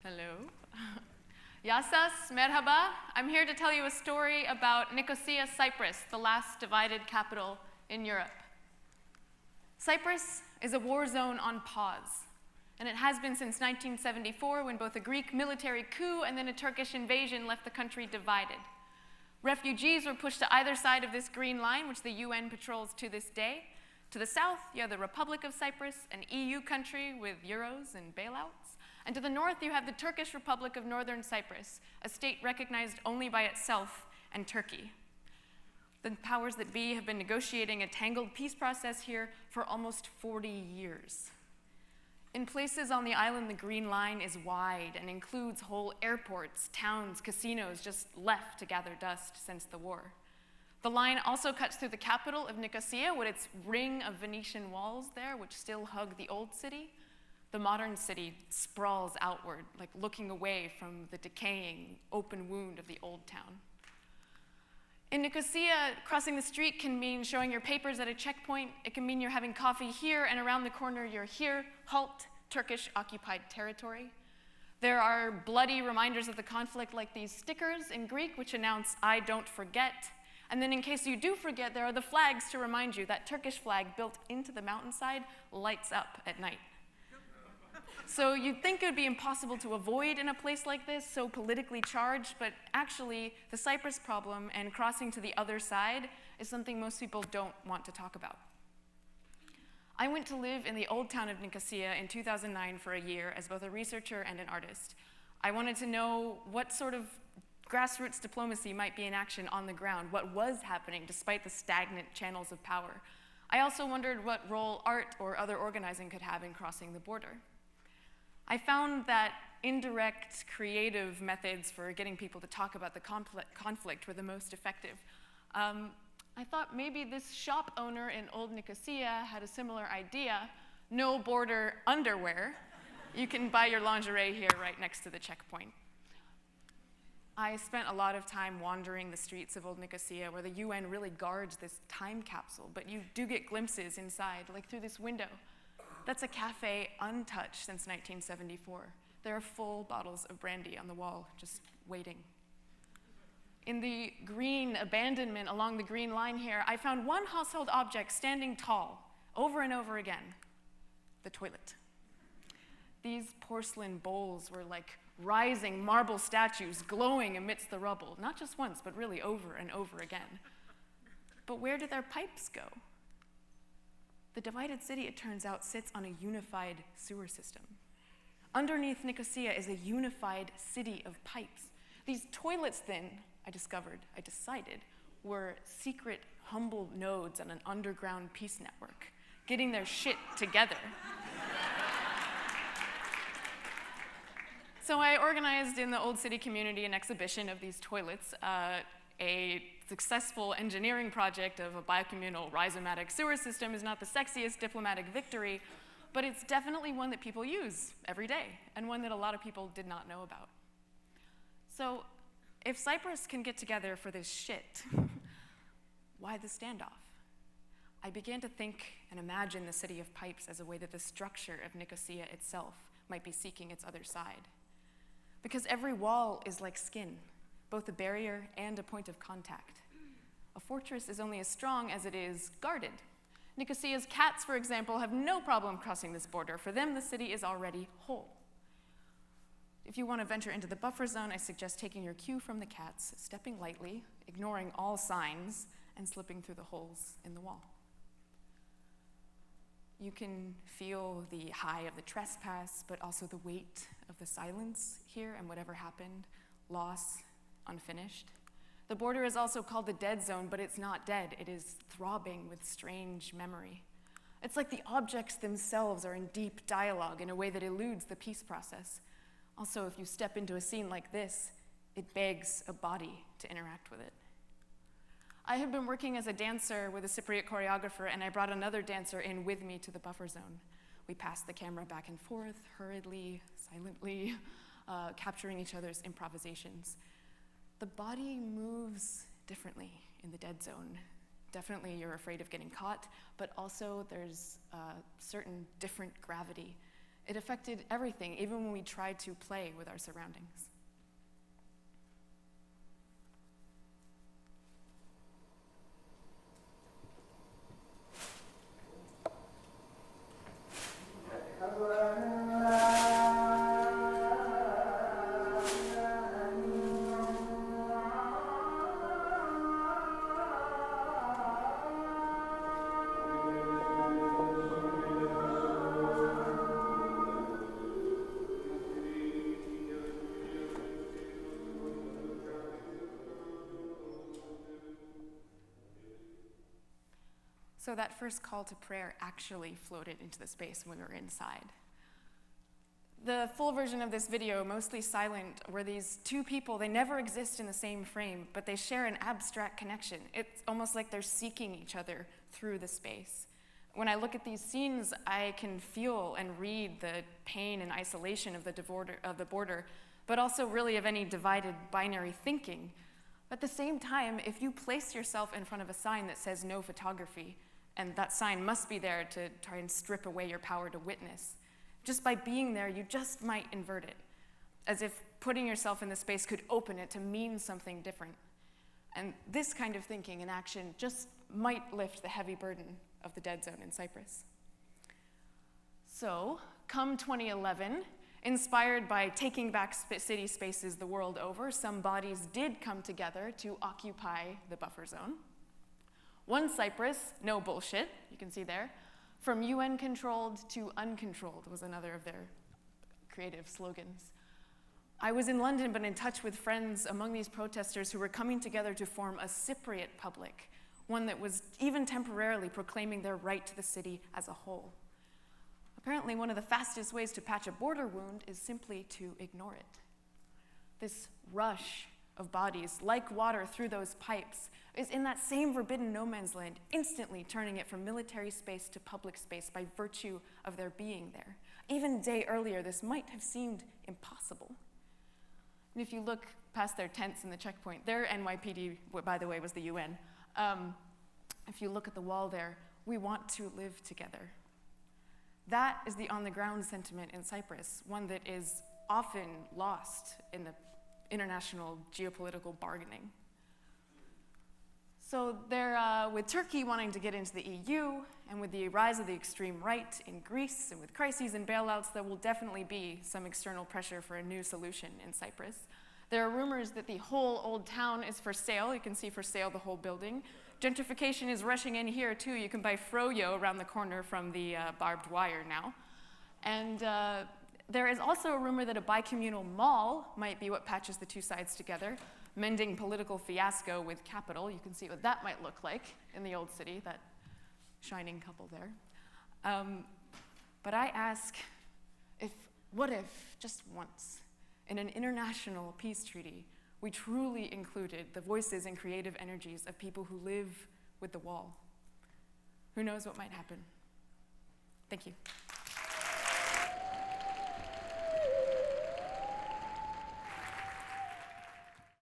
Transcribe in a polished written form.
Hello. Yassas, merhaba. I'm here to tell you a story about Nicosia, Cyprus, the last divided capital in Europe. Cyprus is a war zone on pause, and it has been since 1974, when both a Greek military coup and then a Turkish invasion left the country divided. Refugees were pushed to either side of this green line, which the UN patrols to this day. To the south, you have the Republic of Cyprus, an EU country with euros and bailouts. And to the north, you have the Turkish Republic of Northern Cyprus, a state recognized only by itself and Turkey. The powers that be have been negotiating a tangled peace process here for almost 40 years. In places on the island, the Green Line is wide and includes whole airports, towns, casinos just left to gather dust since the war. The line also cuts through the capital of Nicosia with its ring of Venetian walls there, which still hug the old city. The modern city sprawls outward, like looking away from the decaying open wound of the old town. In Nicosia, crossing the street can mean showing your papers at a checkpoint. It can mean you're having coffee here, and around the corner you're here, halt, Turkish-occupied territory. There are bloody reminders of the conflict like these stickers in Greek, which announce, "I don't forget." And then in case you do forget, there are the flags to remind you that Turkish flag built into the mountainside lights up at night. So you'd think it would be impossible to avoid in a place like this, so politically charged, but actually the Cyprus problem and crossing to the other side is something most people don't want to talk about. I went to live in the old town of Nicosia in 2009 for a year as both a researcher and an artist. I wanted to know what sort of grassroots diplomacy might be in action on the ground, what was happening despite the stagnant channels of power. I also wondered what role art or other organizing could have in crossing the border. I found that indirect, creative methods for getting people to talk about the conflict were the most effective. I thought maybe this shop owner in Old Nicosia had a similar idea. No border underwear. You can buy your lingerie here right next to the checkpoint. I spent a lot of time wandering the streets of Old Nicosia, where the UN really guards this time capsule, but you do get glimpses inside, like through this window. That's a cafe untouched since 1974. There are full bottles of brandy on the wall, just waiting. In the green abandonment along the Green Line here, I found one household object standing tall, over and over again: the toilet. These porcelain bowls were like rising marble statues glowing amidst the rubble, not just once, but really over and over again. But where did their pipes go? The divided city, it turns out, sits on a unified sewer system. Underneath Nicosia is a unified city of pipes. These toilets then, I decided, were secret, humble nodes on an underground peace network, getting their shit together. So I organized in the Old City community an exhibition of these toilets, a successful engineering project of a biocommunal rhizomatic sewer system is not the sexiest diplomatic victory, but it's definitely one that people use every day, and one that a lot of people did not know about. So if Cyprus can get together for this shit, why the standoff? I began to think and imagine the city of pipes as a way that the structure of Nicosia itself might be seeking its other side. Because every wall is like skin, both a barrier and a point of contact. A fortress is only as strong as it is guarded. Nicosia's cats, for example, have no problem crossing this border. For them, the city is already whole. If you want to venture into the buffer zone, I suggest taking your cue from the cats, stepping lightly, ignoring all signs, and slipping through the holes in the wall. You can feel the high of the trespass, but also the weight of the silence here and whatever happened, loss, unfinished. The border is also called the dead zone, but it's not dead. It is throbbing with strange memory. It's like the objects themselves are in deep dialogue in a way that eludes the peace process. Also, if you step into a scene like this, it begs a body to interact with it. I have been working as a dancer with a Cypriot choreographer, and I brought another dancer in with me to the buffer zone. We passed the camera back and forth, hurriedly, silently, capturing each other's improvisations. The body moves differently in the dead zone. Definitely you're afraid of getting caught, but also there's a certain different gravity. It affected everything, even when we tried to play with our surroundings. So that first call to prayer actually floated into the space when we were inside. The full version of this video, mostly silent, were these two people. They never exist in the same frame, but they share an abstract connection. It's almost like they're seeking each other through the space. When I look at these scenes, I can feel and read the pain and isolation of the border, but also really of any divided binary thinking. At the same time, if you place yourself in front of a sign that says no photography, and that sign must be there to try and strip away your power to witness, just by being there, you just might invert it, as if putting yourself in the space could open it to mean something different. And this kind of thinking and action just might lift the heavy burden of the dead zone in Cyprus. So, come 2011, inspired by taking back city spaces the world over, some bodies did come together to occupy the buffer zone. One Cyprus, no bullshit, you can see there. From UN-controlled to uncontrolled was another of their creative slogans. I was in London, but in touch with friends among these protesters who were coming together to form a Cypriot public, one that was even temporarily proclaiming their right to the city as a whole. Apparently, one of the fastest ways to patch a border wound is simply to ignore it. This rush of bodies, like water through those pipes, is in that same forbidden no man's land, instantly turning it from military space to public space by virtue of their being there. Even a day earlier, this might have seemed impossible. And if you look past their tents in the checkpoint, their NYPD, by the way, was the UN. If you look at the wall there, we want to live together. That is the on-the-ground sentiment in Cyprus, one that is often lost in the international geopolitical bargaining. So with Turkey wanting to get into the EU, and with the rise of the extreme right in Greece, and with crises and bailouts, there will definitely be some external pressure for a new solution in Cyprus. There are rumors that the whole old town is for sale. You can see for sale the whole building. Gentrification is rushing in here too. You can buy froyo around the corner from the barbed wire now. And there is also a rumor that a bicommunal mall might be what patches the two sides together, mending political fiasco with capital. You can see what that might look like in the old city, that shining couple there. But I ask, what if, just once, in an international peace treaty, we truly included the voices and creative energies of people who live with the wall? Who knows what might happen? Thank you.